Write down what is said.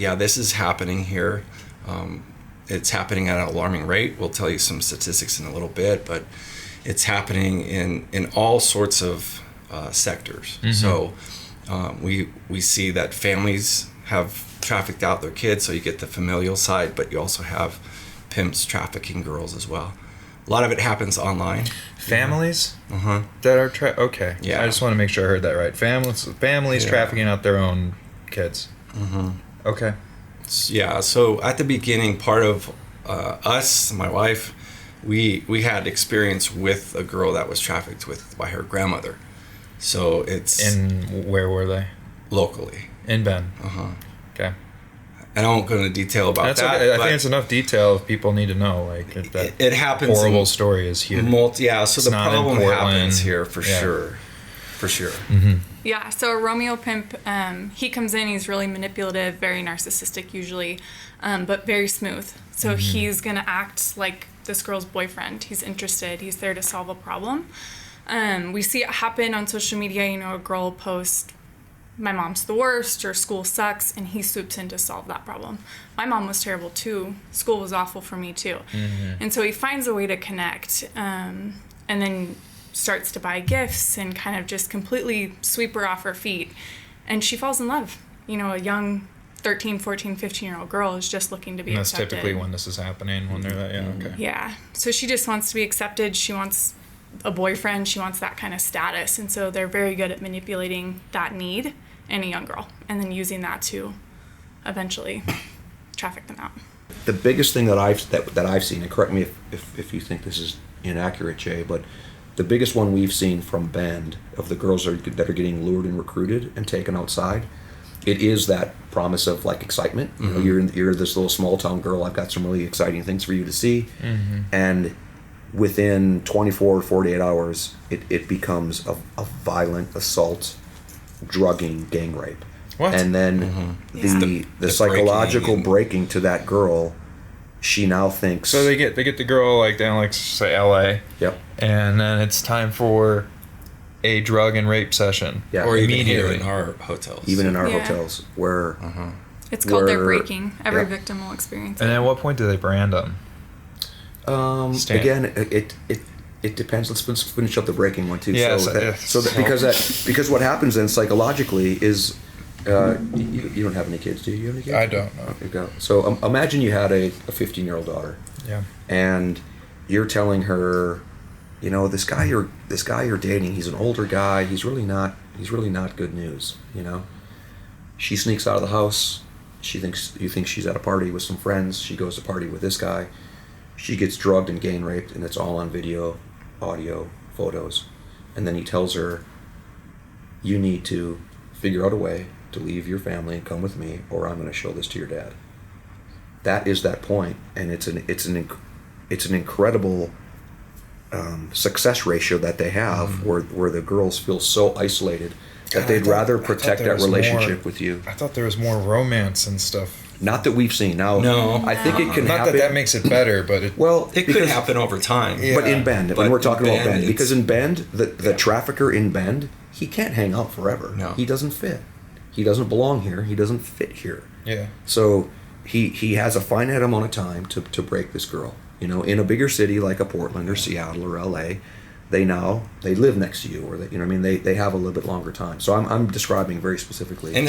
Yeah, this is happening here. It's happening at an alarming rate. We'll tell you some statistics in a little bit, but it's happening in all sorts of sectors. Mm-hmm. So we see that families have trafficked out their kids, so you get the familial side, but you also have pimps trafficking girls as well. A lot of it happens online. Families Uh-huh. that are okay. Yeah. I just want to make sure I heard that right. Families trafficking out their own kids. Mm-hmm. Okay. Yeah. So at the beginning, part of us, my wife, we had experience with a girl that was trafficked by her grandmother. So it's where were they? Locally. In Bend. Uh-huh. Okay. I don't go into detail about That's that. Okay. I think it's enough detail if people need to know. Like that it happens. Horrible story is here. So the problem happens here for sure. For sure. Mm-hmm. Yeah. So a Romeo pimp, he comes in. He's really manipulative, very narcissistic usually, but very smooth. So he's gonna act like this girl's boyfriend. He's interested. He's there to solve a problem. We see it happen on social media. You know, a girl will post, "My mom's the worst," or "School sucks," and he swoops in to solve that problem. My mom was terrible too. School was awful for me too. Mm-hmm. And so he finds a way to connect, and then starts to buy gifts and kind of just completely sweep her off her feet. And she falls in love. You know, a young 13, 14, 15-year-old girl is just looking to be accepted. That's typically when this is happening, when they're that young. Okay. Yeah. So she just wants to be accepted. She wants a boyfriend. She wants that kind of status. And so they're very good at manipulating that need in a young girl and then using that to eventually traffic them out. The biggest thing that I've seen, and correct me if you think this is inaccurate, Jay, but the biggest one we've seen from Bend of the girls that are getting lured and recruited and taken outside, it is that promise of like excitement. Mm-hmm. You know, you're this little small town girl. I've got some really exciting things for you to see, and within 24 or 48 hours, it becomes a violent assault, drugging, gang rape. What? And then the psychological breaking to that girl, she now thinks. So they get the girl like down like say L.A. Yep. And then it's time for a drug and rape session. Yeah. Or even immediately here in our hotels. Even in our hotels, where it's called their breaking. Every victim will experience it. And at what point do they brand them? Again, it depends. Let's finish up the breaking one too. Yeah, because what happens then psychologically is you don't have any kids, do you? You have any kids? I don't know. Okay, go. So imagine you had a 15-year-old daughter. Yeah. And you're telling her, you know, this guy you're dating, he's an older guy. He's really not good news. You know. She sneaks out of the house. You think she's at a party with some friends. She goes to party with this guy. She gets drugged and gang raped, and it's all on video, audio, photos. And then he tells her, you need to figure out a way to leave your family and come with me, or I'm going to show this to your dad. That is that point, and it's an incredible success ratio that they have, where the girls feel so isolated that they'd rather protect that relationship with you. I thought there was more romance and stuff. Not that we've seen. Now, No. I think it can Not happen. that makes it better, but It could happen over time. Yeah. But in Bend, when But we're talking in about Bend, Bend, because in Bend, the trafficker in Bend, he can't hang out forever. No. He doesn't fit. He doesn't belong here. He doesn't fit here. Yeah. So he has a finite amount of time to break this girl. You know, in a bigger city like a Portland or Seattle or LA, they live next to you, or they have a little bit longer time. So I'm describing very specifically. And